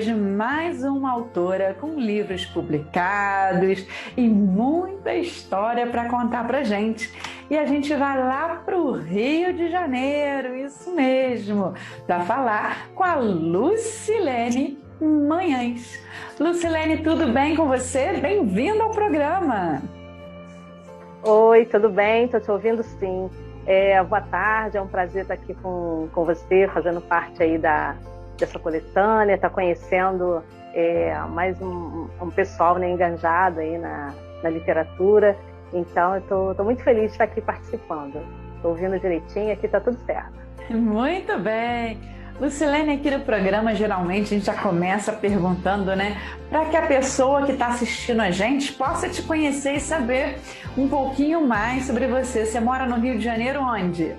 hoje mais uma autora com livros publicados e muita história para contar para gente. E a gente vai lá para o Rio de Janeiro, isso mesmo, para falar com a Lucilene Manhães. Lucilene, tudo bem com você? Bem-vinda ao programa. Oi, tudo bem? Estou te ouvindo sim. Boa tarde, é um prazer estar aqui com você, fazendo parte aí dessa coletânea, estar conhecendo mais um pessoal, né, engajado aí na literatura. Então, eu estou muito feliz de estar aqui participando. Estou ouvindo direitinho, aqui está tudo certo. Muito bem. Lucilene, aqui no programa, geralmente a gente já começa perguntando, né? Para que a pessoa que está assistindo a gente possa te conhecer e saber um pouquinho mais sobre você. Você mora no Rio de Janeiro onde?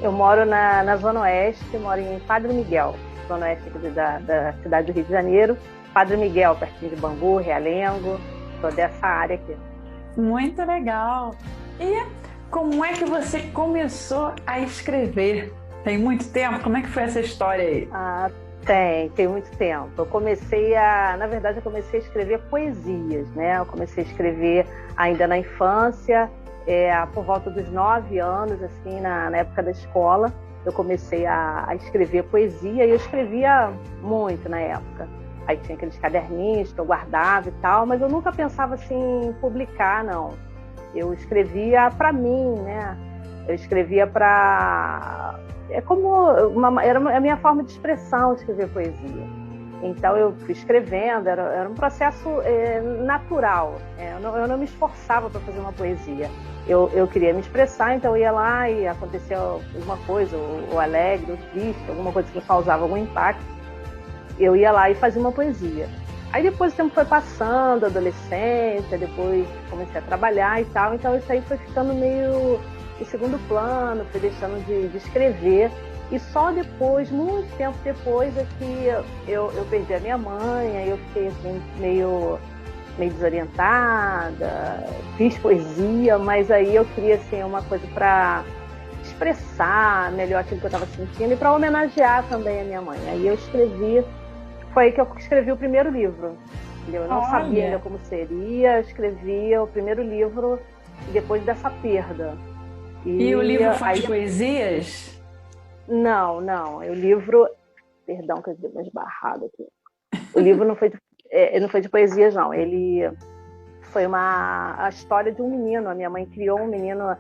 Eu moro na Zona Oeste, moro em Padre Miguel, Zona Oeste aqui da cidade do Rio de Janeiro. Padre Miguel, pertinho de Bangu, Realengo, toda dessa área aqui. Muito legal. E como é que você começou a escrever? Tem muito tempo? Como é que foi essa história aí? Tem muito tempo. Eu comecei a escrever poesias, né? Eu comecei a escrever ainda na infância, por volta dos 9 anos, assim, na época da escola. Eu comecei a escrever poesia e eu escrevia muito na época. Aí tinha aqueles caderninhos que eu guardava e tal, mas eu nunca pensava assim em publicar, não. Eu escrevia para mim, né? Eu escrevia para... era a minha forma de expressão, escrever poesia. Então eu fui escrevendo, era um processo natural. Eu não me esforçava para fazer uma poesia. Eu queria me expressar, então eu ia lá e acontecia alguma coisa, ou alegre, ou triste, alguma coisa que causava algum impacto. Eu ia lá e fazia uma poesia. Aí depois o tempo foi passando, adolescência, depois comecei a trabalhar e tal, então isso aí foi ficando meio em segundo plano, fui deixando de escrever. E só depois, muito tempo depois, é que eu perdi a minha mãe, aí eu fiquei assim, meio desorientada, fiz poesia, mas aí eu queria assim, uma coisa para expressar melhor aquilo que eu estava sentindo e para homenagear também a minha mãe. Aí eu escrevi, foi aí que eu escrevi o primeiro livro. Eu não sabia ainda como seria, escrevi o primeiro livro depois dessa perda. E o livro foi de poesias? Não. O livro... Perdão que eu dei uma esbarrada aqui. O livro não foi de poesias, não. Ele foi a história de um menino. A minha mãe criou um menino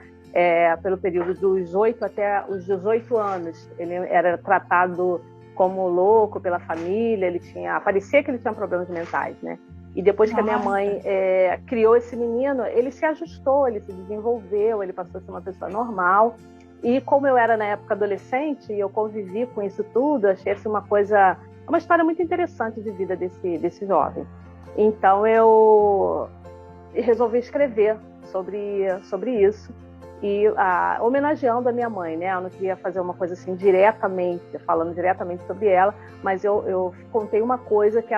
pelo período dos 8 até os 18 anos. Ele era tratado como louco pela família. Parecia que ele tinha problemas mentais, né? E depois que a minha mãe criou esse menino, ele se ajustou, ele se desenvolveu, ele passou a ser uma pessoa normal. E como eu era na época adolescente e eu convivi com isso tudo, achei assim uma história muito interessante de vida desse jovem. Então eu resolvi escrever sobre isso e homenageando a minha mãe, né? Eu não queria fazer uma coisa assim falando diretamente sobre ela, mas eu contei uma coisa que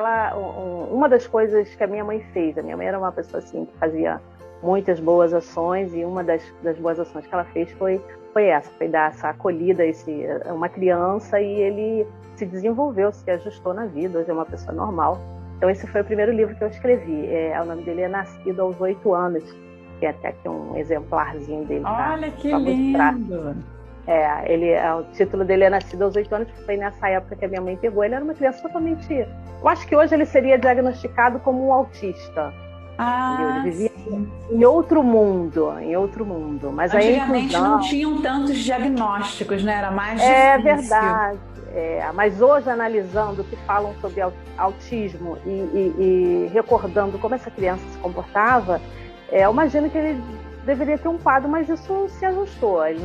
uma das coisas que a minha mãe fez. A minha mãe era uma pessoa assim que fazia muitas boas ações e uma das boas ações que ela fez foi dar essa acolhida a uma criança e ele se desenvolveu, se ajustou na vida, hoje é uma pessoa normal. Então esse foi o primeiro livro que eu escrevi. O nome dele é Nascido aos 8 anos. Tem até aqui um exemplarzinho dele. Olha que lindo! O título dele é Nascido aos 8 anos, porque foi nessa época que a minha mãe pegou. Ele era uma criança totalmente... Eu acho que hoje ele seria diagnosticado como um autista. Ele vivia em outro mundo. Mas antigamente não tinham tantos diagnósticos, né? Era mais difícil. É verdade. Mas hoje, analisando o que falam sobre autismo e recordando como essa criança se comportava, eu imagino que ele deveria ter um quadro, mas isso se ajustou. Ele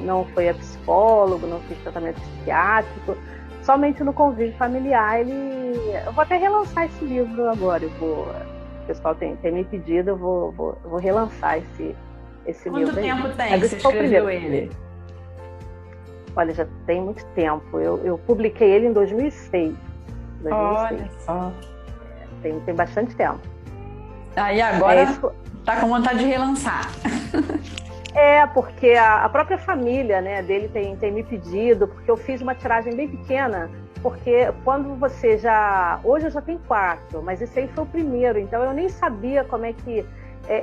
não foi a psicólogo, não fez tratamento psiquiátrico, somente no convívio familiar. Eu vou até relançar esse livro agora. O pessoal tem me pedido, eu vou relançar esse livro. Quanto tempo tem que você escreveu ele? Olha, já tem muito tempo. Eu publiquei ele em 2006. Olha só. Tem bastante tempo. Aí agora tá com vontade de relançar. Porque a própria família, né, dele tem me pedido, porque eu fiz uma tiragem bem pequena porque quando você já... Hoje eu já tenho 4, mas esse aí foi o primeiro, então eu nem sabia como é que...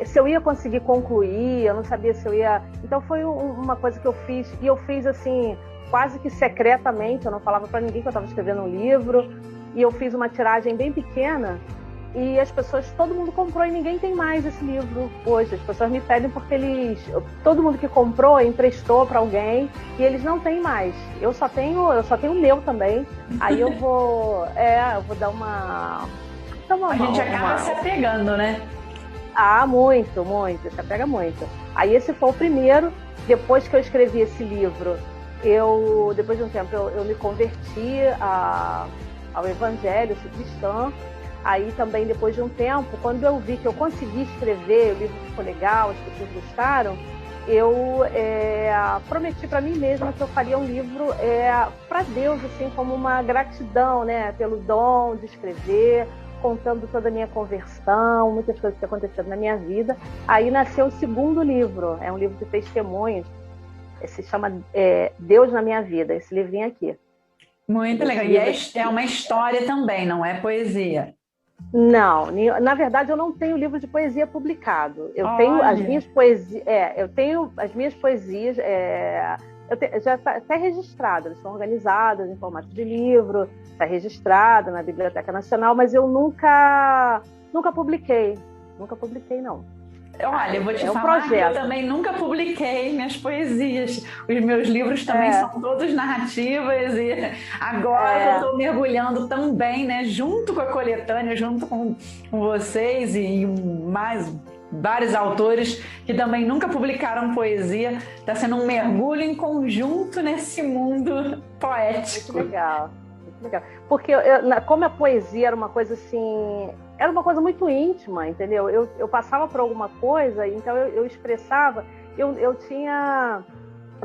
se eu ia conseguir concluir, eu não sabia se eu ia... Então foi uma coisa que eu fiz, e eu fiz assim, quase que secretamente, eu não falava para ninguém que eu estava escrevendo um livro, e eu fiz uma tiragem bem pequena, e as pessoas, todo mundo comprou e ninguém tem mais esse livro hoje. As pessoas me pedem porque todo mundo que comprou emprestou para alguém e eles não têm mais. Eu só tenho o meu também. Aí eu vou dar uma... A gente acaba se apegando, né? Ah, muito, se apega muito. Aí esse foi o primeiro. Depois que eu escrevi esse livro, depois de um tempo, eu me converti ao Evangelho, sou cristã. Aí também, depois de um tempo, quando eu vi que eu consegui escrever, o livro ficou legal, as pessoas gostaram, eu prometi para mim mesma que eu faria um livro para Deus, assim, como uma gratidão, né, pelo dom de escrever, contando toda a minha conversão, muitas coisas que aconteceram na minha vida. Aí nasceu o segundo livro, é um livro de testemunhos, se chama Deus na Minha Vida, esse livrinho aqui. Muito legal. E é uma história também, não é poesia? Não, na verdade eu não tenho livro de poesia publicado. Eu tenho as minhas poesias, já está até registrado, elas estão organizadas em formato de livro, está registrada na Biblioteca Nacional, mas eu nunca publiquei, não. Olha, eu vou te falar que eu também nunca publiquei minhas poesias. Os meus livros também são todos narrativas e agora eu estou mergulhando também, né, junto com a coletânea, junto com vocês e mais vários autores que também nunca publicaram poesia. Está sendo um mergulho em conjunto nesse mundo poético. Muito legal. Porque como a poesia era uma coisa assim, era uma coisa muito íntima, entendeu? Eu passava por alguma coisa, então eu expressava, eu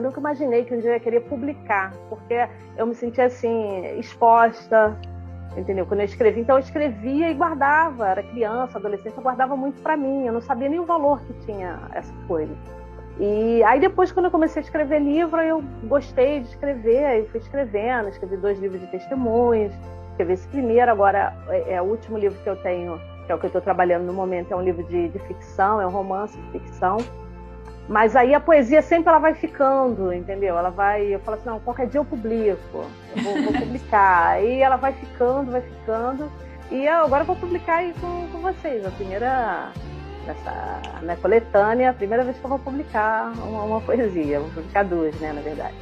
nunca imaginei que um dia eu ia querer publicar, porque eu me sentia assim, exposta, entendeu? Quando eu escrevia, então eu escrevia e guardava, era criança, adolescente, eu guardava muito para mim, eu não sabia nem o valor que tinha essa coisa. E aí depois, quando eu comecei a escrever livro, eu gostei de escrever, aí fui escrevendo, escrevi 2 livros de testemunhos, escrevi esse primeiro, agora é o último livro que eu tenho, que é o que eu estou trabalhando no momento, é um livro de ficção, é um romance de ficção, mas aí a poesia sempre ela vai ficando, entendeu? Eu falo assim, não, qualquer dia eu publico, eu vou publicar, aí ela vai ficando, e agora eu vou publicar aí com vocês, a primeira... na coletânea, a primeira vez que eu vou publicar uma poesia. Vou publicar 2, né, na verdade.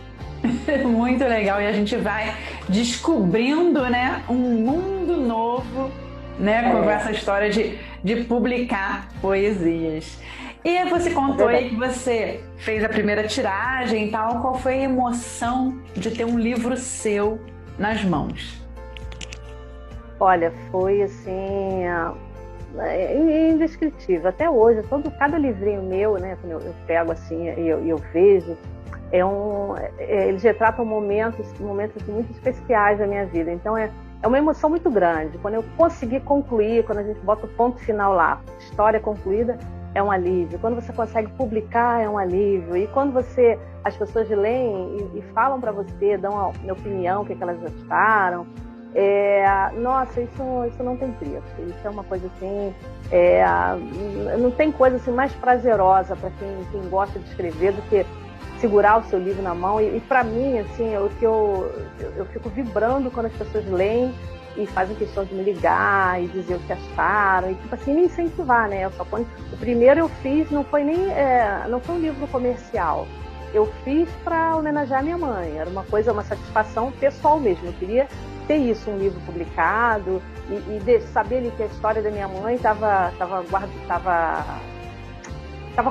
Muito legal. E a gente vai descobrindo, né, um mundo novo, né, com essa história de publicar poesias. E você contou aí que você fez a primeira tiragem e tal. Qual foi a emoção de ter um livro seu nas mãos? Olha, foi assim... indescritível. Até hoje, cada livrinho meu, né, quando eu pego assim e eu vejo, eles retratam momentos assim, muito especiais da minha vida. Então é uma emoção muito grande. Quando eu conseguir concluir, quando a gente bota o ponto final lá, história concluída, é um alívio. Quando você consegue publicar, é um alívio. E quando as pessoas leem e falam para você, dão a opinião, o que elas gostaram, nossa, isso não tem preço. Isso é uma coisa assim, não tem coisa assim mais prazerosa para quem gosta de escrever do que segurar o seu livro na mão. E para mim, assim, eu fico vibrando quando as pessoas leem e fazem questão de me ligar e dizer o que acharam e tipo assim, me incentivar, né? O primeiro eu fiz não foi um livro comercial. Eu fiz para homenagear minha mãe. Era uma satisfação pessoal mesmo. Eu queria ter isso, um livro publicado e saber ali que a história da minha mãe estava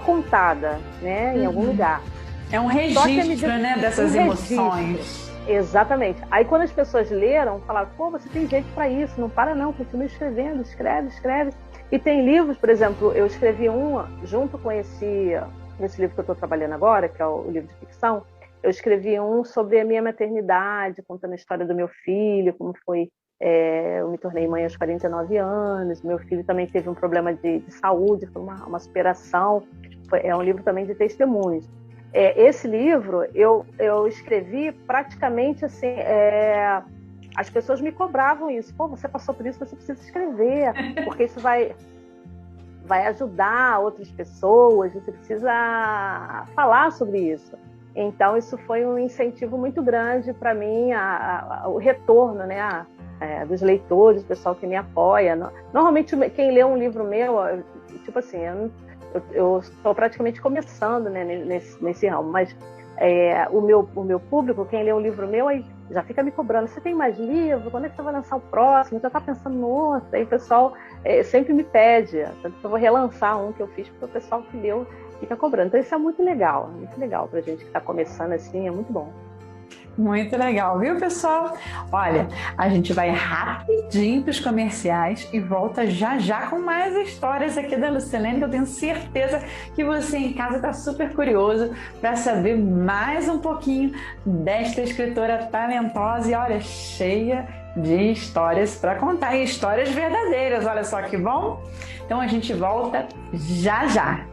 contada, né, em algum lugar. É um registro, né, dessas emoções. Exatamente. Aí quando as pessoas leram, falaram, pô, você tem jeito para isso, não para não, continua escrevendo, escreve. E tem livros, por exemplo, eu escrevi junto com esse livro que eu estou trabalhando agora, que é o livro de ficção, eu escrevi sobre a minha maternidade, contando a história do meu filho, como foi, eu me tornei mãe aos 49 anos, meu filho também teve um problema de saúde, foi uma superação, é um livro também de testemunhos. Esse livro eu escrevi praticamente assim, as pessoas me cobravam isso. Pô, você passou por isso, você precisa escrever, porque isso vai ajudar outras pessoas, você precisa falar sobre isso. Então, isso foi um incentivo muito grande para mim, o retorno, né, dos leitores, do pessoal que me apoia. Normalmente, quem lê um livro meu, tipo assim, eu estou praticamente começando, né, nesse ramo, mas o meu público, quem lê um livro meu, aí já fica me cobrando: você tem mais livro? Quando é que você vai lançar o próximo? Já está pensando no outro? Aí o pessoal sempre me pede, tanto que eu vou relançar um que eu fiz, porque o pessoal que leu fica cobrando. Então isso é muito legal para a gente que está começando assim, é muito bom. Muito legal, viu, pessoal? Olha, a gente vai rapidinho para os comerciais e volta já já com mais histórias aqui da Lucilene, que eu tenho certeza que você em casa está super curioso para saber mais um pouquinho desta escritora talentosa e, olha, cheia de histórias para contar, e histórias verdadeiras. Olha só que bom! Então a gente volta já já.